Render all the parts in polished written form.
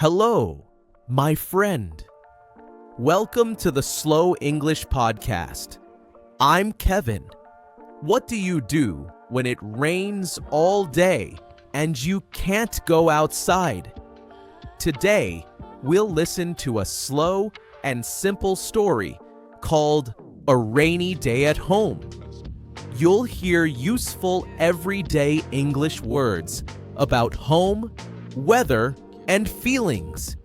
Hello, my friend. Welcome to the Slow English Podcast. I'm Kevin. What do you do when it rains all day and you can't go outside? Today, we'll listen to a slow and simple story called A Rainy Day at Home. You'll hear useful everyday English words about home, weather, and feelings.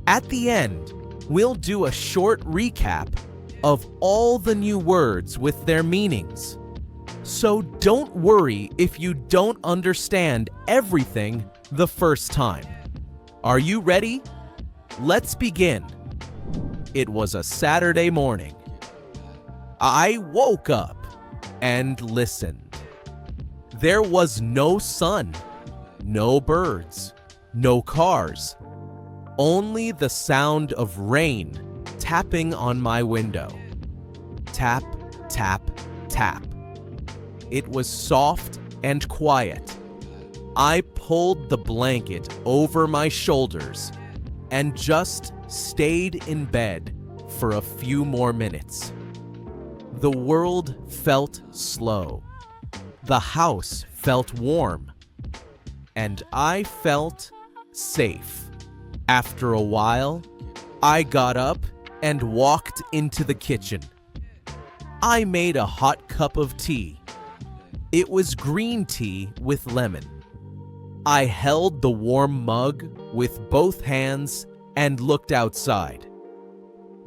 At the end, we'll do a short recap of all the new words with their meanings. So don't worry if you don't understand everything the first time. Are you ready? Let's begin. It was a Saturday morning. I woke up and listened. There was no sun, no birds, no cars, only the sound of rain tapping on my window. Tap, tap, tap. It was soft and quiet. I pulled the blanket over my shoulders and just stayed in bed for a few more minutes. The world felt slow. The house felt warm. And I felt safe. After a while, I got up and walked into the kitchen. I made a hot cup of tea. It was green tea with lemon. I held the warm mug with both hands and looked outside.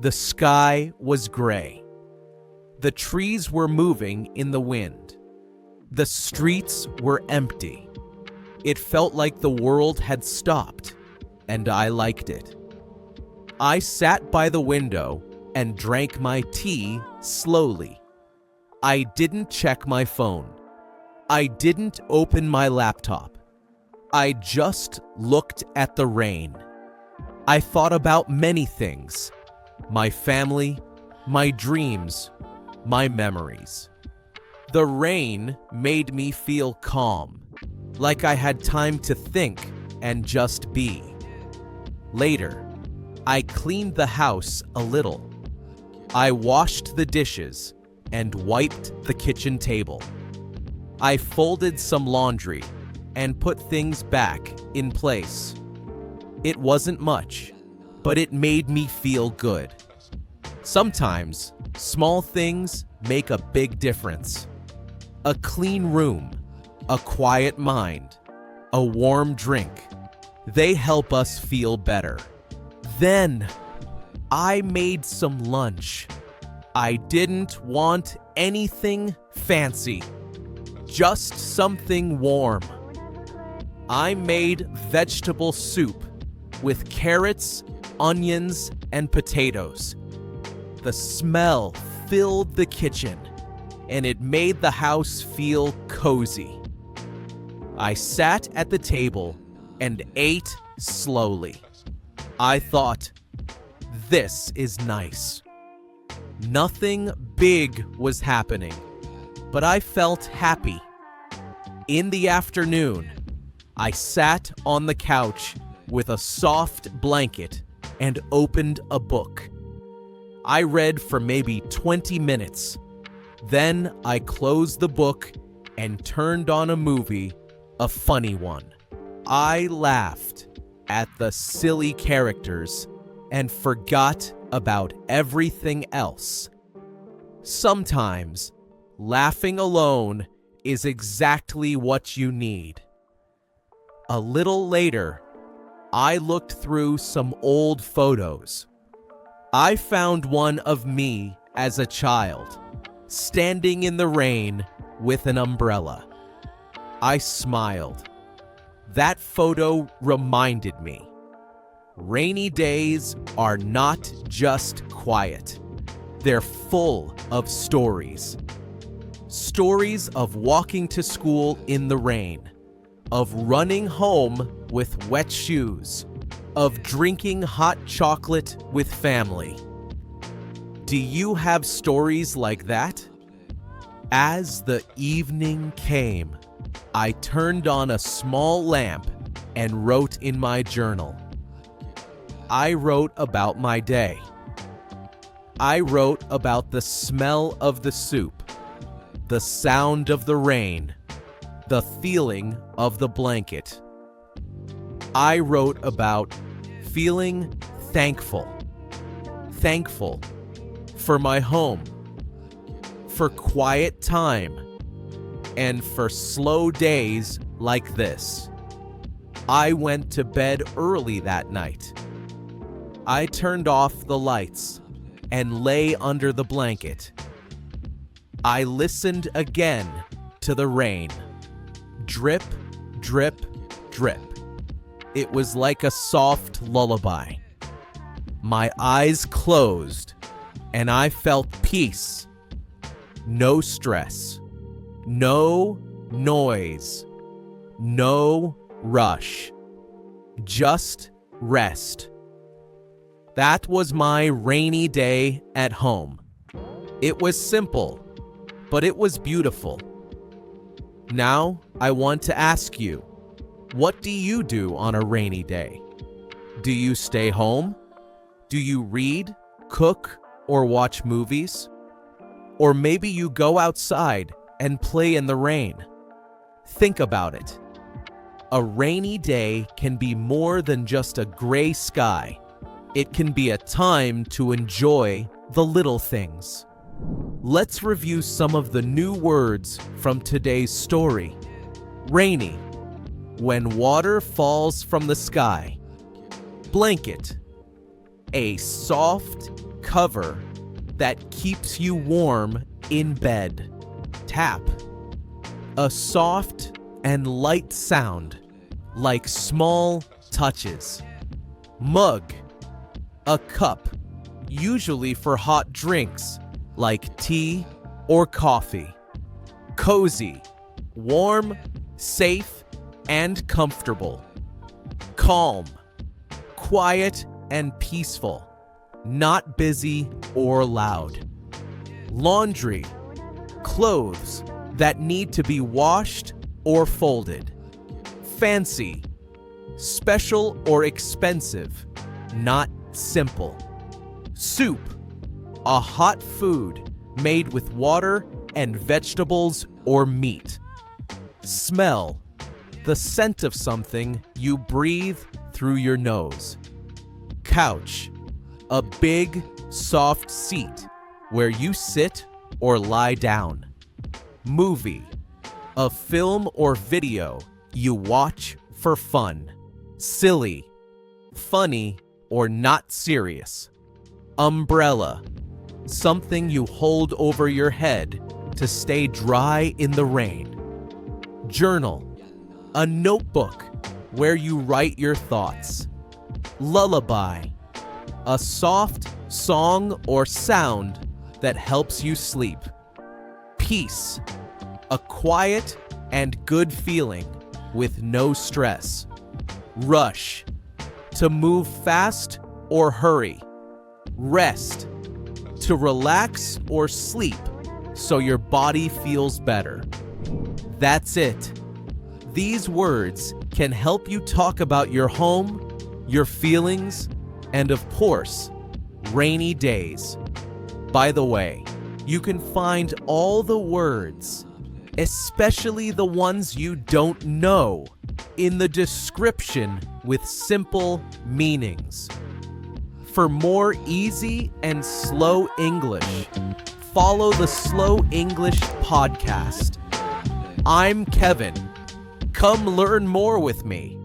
The sky was gray. The trees were moving in the wind. The streets were empty. It felt like the world had stopped, and I liked it. I sat by the window and drank my tea slowly. I didn't check my phone. I didn't open my laptop. I just looked at the rain. I thought about many things: my family, my dreams, my memories. The rain made me feel calm, like I had time to think and just be. Later, I cleaned the house a little. I washed the dishes and wiped the kitchen table. I folded some laundry and put things back in place. It wasn't much, but it made me feel good. Sometimes, small things make a big difference. A clean room, a quiet mind, a warm drink. They help us feel better. Then, I made some lunch. I didn't want anything fancy, just something warm. I made vegetable soup with carrots, onions, and potatoes. The smell filled the kitchen, and it made the house feel cozy. I sat at the table and ate slowly. I thought, this is nice. Nothing big was happening, but I felt happy. In the afternoon, I sat on the couch with a soft blanket and opened a book. I read for maybe 20 minutes. Then I closed the book and turned on a movie, a funny one. I laughed at the silly characters and forgot about everything else. Sometimes, laughing alone is exactly what you need. A little later, I looked through some old photos. I found one of me as a child, standing in the rain with an umbrella. I smiled. That photo reminded me. Rainy days are not just quiet. They're full of stories. Stories of walking to school in the rain, of running home with wet shoes, of drinking hot chocolate with family. Do you have stories like that? As the evening came, I turned on a small lamp and wrote in my journal. I wrote about my day. I wrote about the smell of the soup, the sound of the rain, the feeling of the blanket. I wrote about feeling thankful. Thankful for my home, for quiet time, and for slow days like this. I went to bed early that night. I turned off the lights and lay under the blanket. I listened again to the rain. Drip, drip, drip. It was like a soft lullaby. My eyes closed and I felt peace. No stress, no noise, no rush, just rest. That was my rainy day at home. It was simple, but it was beautiful. Now I want to ask you, what do you do on a rainy day? Do you stay home? Do you read, cook, or watch movies? Or maybe you go outside and play in the rain. Think about it. A rainy day can be more than just a gray sky. It can be a time to enjoy the little things. Let's review some of the new words from today's story. Rainy, when water falls from the sky. Blanket, a soft cover that keeps you warm in bed. Tap, a soft and light sound like small touches. Mug, a cup, usually for hot drinks like tea or coffee. Cozy, warm, safe, and comfortable. Calm, quiet and peaceful, not busy or loud. Laundry, clothes that need to be washed or folded. Fancy, special or expensive, not simple. Soup, a hot food made with water and vegetables or meat. Smell, the scent of something you breathe through your nose. Couch, a big, soft seat where you sit or lie down. Movie, a film or video you watch for fun. Silly, funny, or not serious. Umbrella, something you hold over your head to stay dry in the rain. Journal, a notebook where you write your thoughts. Lullaby, a soft song or sound that helps you sleep. Peace, a quiet and good feeling with no stress. Rush, to move fast or hurry. Rest, to relax or sleep so your body feels better. That's it. These words can help you talk about your home, your feelings, and of course, rainy days. By the way, you can find all the words, especially the ones you don't know, in the description with simple meanings. For more easy and slow English, follow the Slow English podcast. I'm Kevin. Come learn more with me.